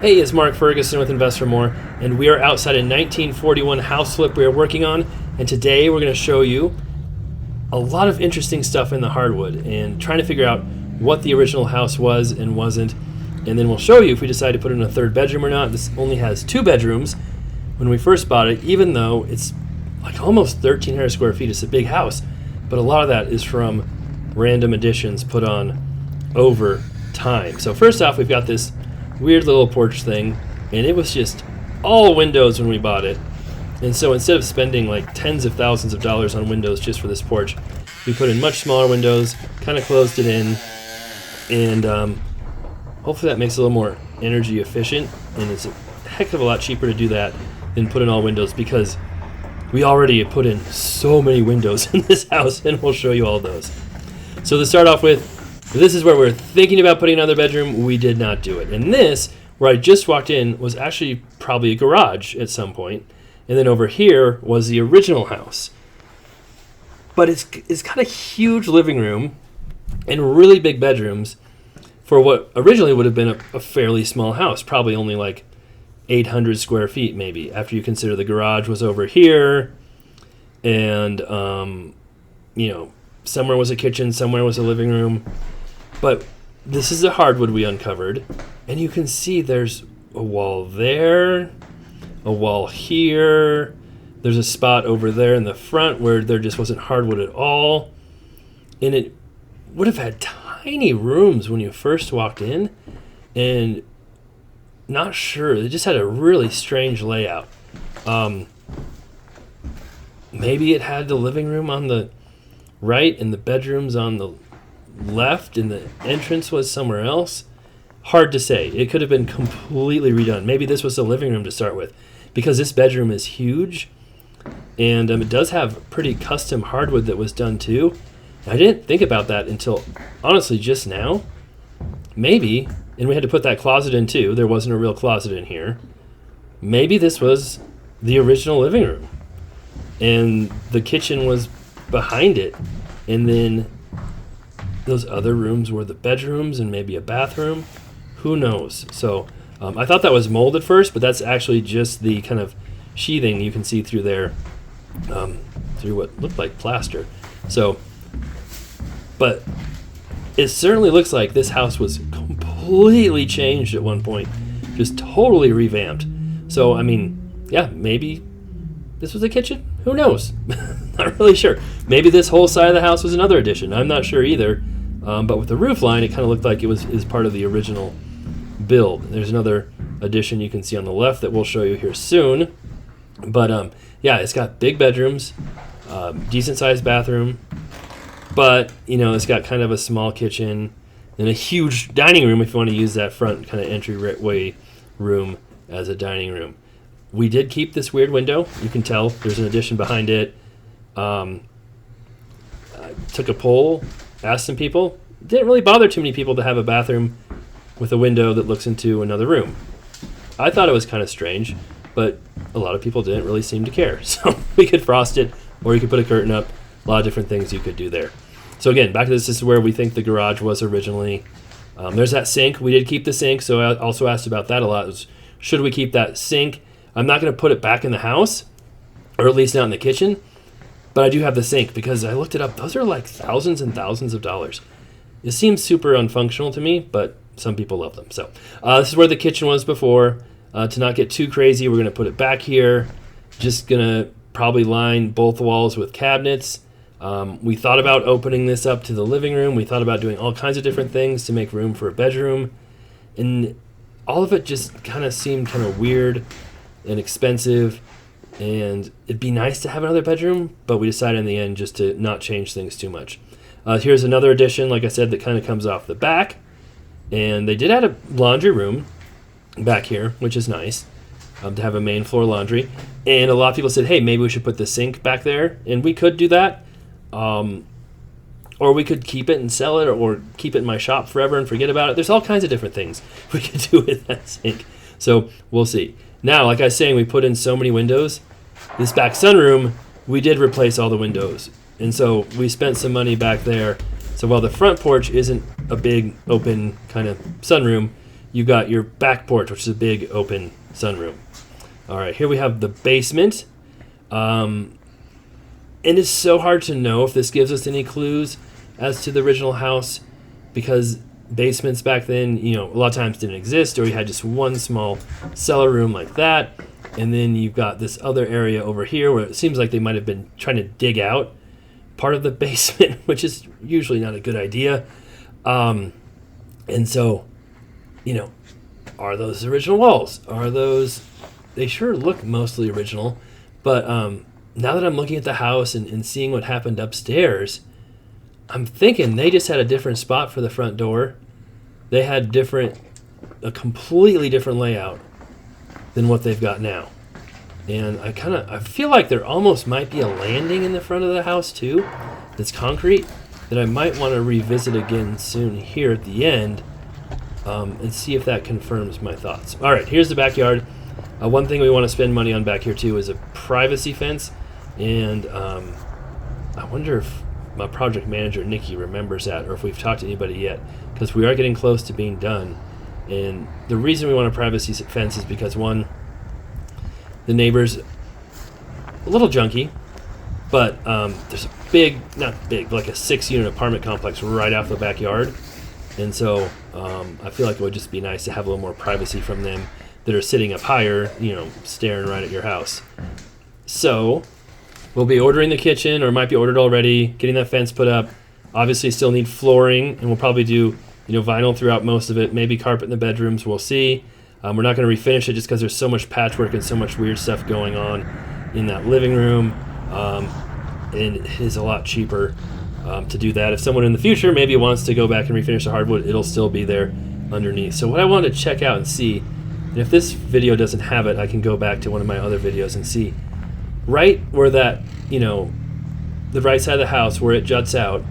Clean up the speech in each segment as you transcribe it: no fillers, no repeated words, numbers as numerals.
Hey, it's Mark Ferguson with Invest for More, and we are outside a 1941 house flip we are working on, and today we're going to show you a lot of interesting stuff in the hardwood and trying to figure out what the original house was and wasn't, and then we'll show you if we decide to put in a third bedroom or not. This only has 2 bedrooms when we first bought it, even though it's like almost 1,300 square feet. It's a big house, but a lot of that is from random additions put on over time. So first off, we've got this weird little porch thing, and it was just all windows when we bought it. And so instead of spending like tens of thousands of dollars on windows just for this porch, we put in much smaller windows, kind of closed it in, and hopefully that makes it a little more energy efficient, and it's a heck of a lot cheaper to do that than put in all windows, because we already put in so many windows in this house, and we'll show you all those. So to start off with, this is where we're thinking about putting another bedroom. We did not do it. And this, where I just walked in, was actually probably a garage at some point. And then over here was the original house. But it's got a huge living room and really big bedrooms for what originally would have been a fairly small house, probably only like 800 square feet maybe, after you consider the garage was over here, and somewhere was a kitchen, somewhere was a living room. But this is the hardwood we uncovered, and you can see there's a wall there, a wall here, there's a spot over there in the front where there just wasn't hardwood at all, and it would have had tiny rooms when you first walked in, and not sure, it just had a really strange layout. Maybe it had the living room on the right and the bedrooms on the left, and the entrance was somewhere else. Hard to say. It could have been completely redone. Maybe this was the living room to start with, because this bedroom is huge, and it does have pretty custom hardwood that was done too. I didn't think about that until honestly just now. Maybe, and we had to put that closet in too. There wasn't a real closet in here. Maybe this was the original living room, and the kitchen was behind it, and then those other rooms were the bedrooms and maybe a bathroom. Who knows? So I thought that was mold at first, but that's actually just the kind of sheathing you can see through there, through what looked like plaster. So, but it certainly looks like this house was completely changed at one point, just totally revamped. So, I mean, yeah, maybe this was a kitchen? Who knows? Not really sure. Maybe this whole side of the house was another addition. I'm not sure either. But with the roof line, it kind of looked like it was part of the original build. There's another addition you can see on the left that we'll show you here soon. But yeah, it's got big bedrooms, decent sized bathroom, but it's got kind of a small kitchen and a huge dining room if you want to use that front kind of entryway room as a dining room. We did keep this weird window. You can tell there's an addition behind it. I took a poll, asked some people. It didn't really bother too many people to have a bathroom with a window that looks into another room. I thought it was kind of strange, but a lot of people didn't really seem to care. So we could frost it, or you could put a curtain up. A lot of different things you could do there. So again, back to this is where we think the garage was originally. There's that sink. We did keep the sink, so I also asked about that a lot. Should we keep that sink? I'm not going to put it back in the house, or at least not in the kitchen, but I do have the sink because I looked it up. Those are like thousands and thousands of dollars. It seems super unfunctional to me, but some people love them. So this is where the kitchen was before. To not get too crazy, we're going to put it back here. Just going to probably line both walls with cabinets. We thought about opening this up to the living room. We thought about doing all kinds of different things to make room for a bedroom. And all of it just kind of seemed kind of weird and expensive, and it'd be nice to have another bedroom, but we decided in the end just to not change things too much. Here's another addition, like I said, that kind of comes off the back, and they did add a laundry room back here, which is nice, to have a main floor laundry. And a lot of people said, hey, maybe we should put the sink back there, and we could do that, or we could keep it and sell it, or keep it in my shop forever and forget about it. There's all kinds of different things we could do with that sink, so we'll see. Now, like I was saying, we put in so many windows. This back sunroom, we did replace all the windows. And so we spent some money back there. So while the front porch isn't a big open kind of sunroom, you got your back porch, which is a big open sunroom. All right, here we have the basement. And it's so hard to know if this gives us any clues as to the original house, because basements back then, you know, a lot of times didn't exist, or you had just one small cellar room like that. And then you've got this other area over here where it seems like they might have been trying to dig out part of the basement, which is usually not a good idea. And so, you know, are those original walls? Are those, they sure look mostly original, but now that I'm looking at the house and seeing what happened upstairs, I'm thinking they just had a different spot for the front door. They had a completely different layout than what they've got now. And I feel like there almost might be a landing in the front of the house too, that's concrete, that I might want to revisit again soon here at the end, and see if that confirms my thoughts. All right, here's the backyard. One thing we want to spend money on back here too is a privacy fence, and I wonder if my project manager Nikki remembers that, or if we've talked to anybody yet, because we are getting close to being done. And the reason we want a privacy fence is because, one, the neighbor's a little junky, but there's a big, not big, like a 6-unit apartment complex right off the backyard. And so I feel like it would just be nice to have a little more privacy from them that are sitting up higher, you know, staring right at your house. So we'll be ordering the kitchen, or it might be ordered already, getting that fence put up. Obviously still need flooring, and we'll probably do, you know, vinyl throughout most of it, maybe carpet in the bedrooms, we'll see. We're not going to refinish it just because there's so much patchwork and so much weird stuff going on in that living room, and it is a lot cheaper to do that. If someone in the future maybe wants to go back and refinish the hardwood, it'll still be there underneath. So what I wanted to check out and see, and if this video doesn't have it, I can go back to one of my other videos and see right where that, you know, the right side of the house where it juts out,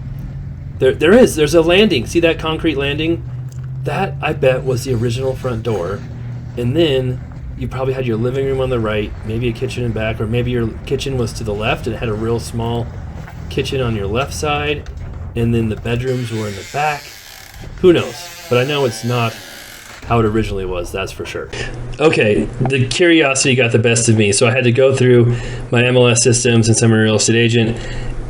there's a landing. See that concrete landing? That, I bet, was the original front door. And then you probably had your living room on the right, maybe a kitchen in back, or maybe your kitchen was to the left and it had a real small kitchen on your left side, and then the bedrooms were in the back. Who knows? But I know it's not how it originally was, that's for sure. Okay, the curiosity got the best of me, so I had to go through my MLS systems and I'm a real estate agent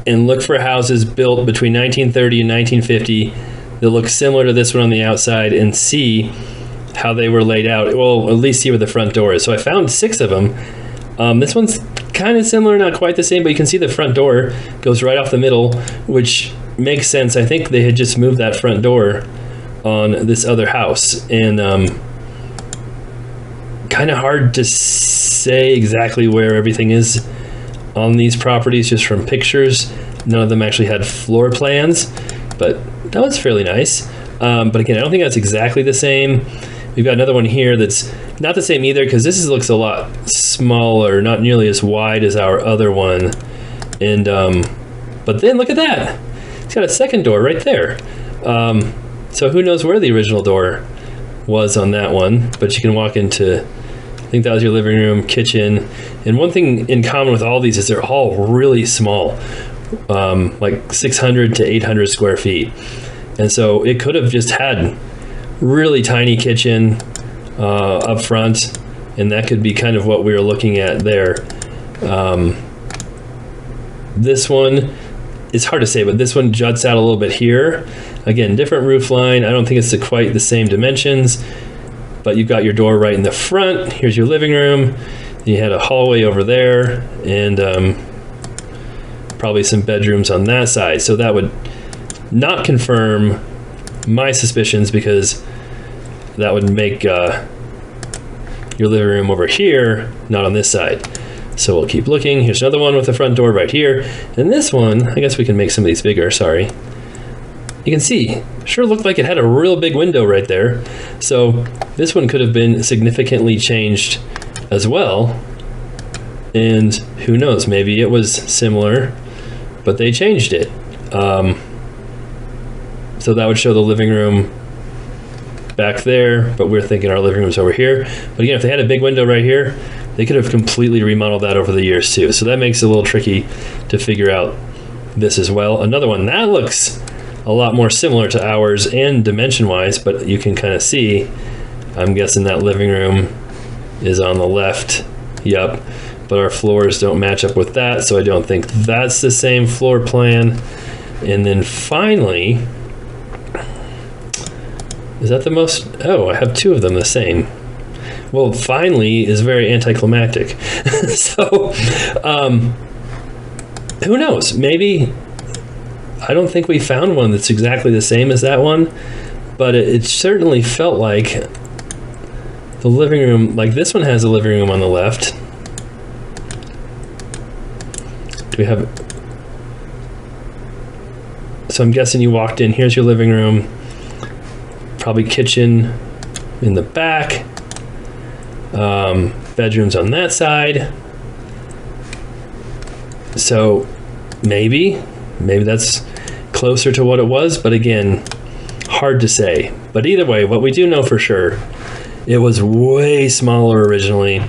and look for houses built between 1930 and 1950 that look similar to this one on the outside and see how they were laid out. Well, at least see where the front door is. So I found 6 of them. This one's kind of similar, not quite the same, but you can see the front door goes right off the middle, which makes sense. I think they had just moved that front door on this other house, and kind of hard to say exactly where everything is on these properties just from pictures. None of them actually had floor plans, but that was fairly nice. But again, I don't think that's exactly the same. We've got another one here that's not the same either, because this looks a lot smaller, not nearly as wide as our other one. And but then look at that, it's got a second door right there. So who knows where the original door was on that one, but you can walk into, I think that was your living room, kitchen. And one thing in common with all these is they're all really small, like 600 to 800 square feet. And so it could have just had really tiny kitchen up front, and that could be kind of what we were looking at there. This one, it's hard to say, but this one juts out a little bit here. Again, different roof line. I don't think it's quite the same dimensions, but you've got your door right in the front. Here's your living room. You had a hallway over there, and probably some bedrooms on that side. So that would not confirm my suspicions, because that would make your living room over here, not on this side. So we'll keep looking. Here's another one with the front door right here. And this one, I guess we can make some of these bigger, sorry. You can see, sure looked like it had a real big window right there. So this one could have been significantly changed as well. And who knows, maybe it was similar, but they changed it. So that would show the living room back there, but we're thinking our living room's over here. But again, if they had a big window right here, they could have completely remodeled that over the years too. So that makes it a little tricky to figure out this as well. Another one that looks a lot more similar to ours and dimension wise, but you can kind of see I'm guessing that living room is on the left. Yep. But our floors don't match up with that, so I don't think that's the same floor plan. And then finally, is that the most? Oh, I have two of them the same. Well, finally is very anticlimactic. So, who knows? Maybe, I don't think we found one that's exactly the same as that one, but it certainly felt like the living room, like this one has a living room on the left. Do we have, so I'm guessing you walked in, here's your living room, probably kitchen in the back, bedrooms on that side. So maybe that's closer to what it was, but again, hard to say. But either way, what we do know for sure, it was way smaller originally,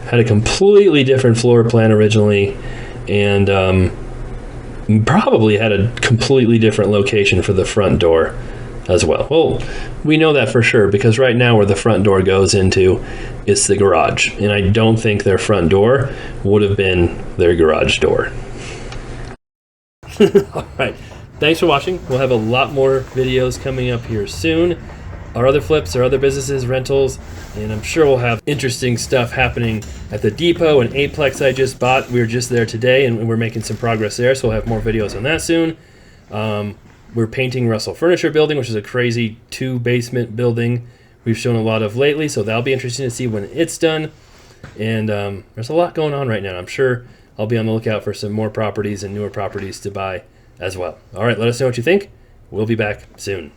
had a completely different floor plan originally, and probably had a completely different location for the front door as well. Well, we know that for sure because right now where the front door goes into, it's the garage, and I don't think their front door would have been their garage door. All right, thanks for watching. We'll have a lot more videos coming up here soon. Our other flips, our other businesses, rentals, and I'm sure we'll have interesting stuff happening at the depot and Aplex I just bought. We were just there today and we're making some progress there, so we'll have more videos on that soon. We're painting Russell Furniture Building, which is a crazy 2-basement building we've shown a lot of lately, so that'll be interesting to see when it's done. And there's a lot going on right now. I'm sure I'll be on the lookout for some more properties and newer properties to buy as well. All right, let us know what you think. We'll be back soon.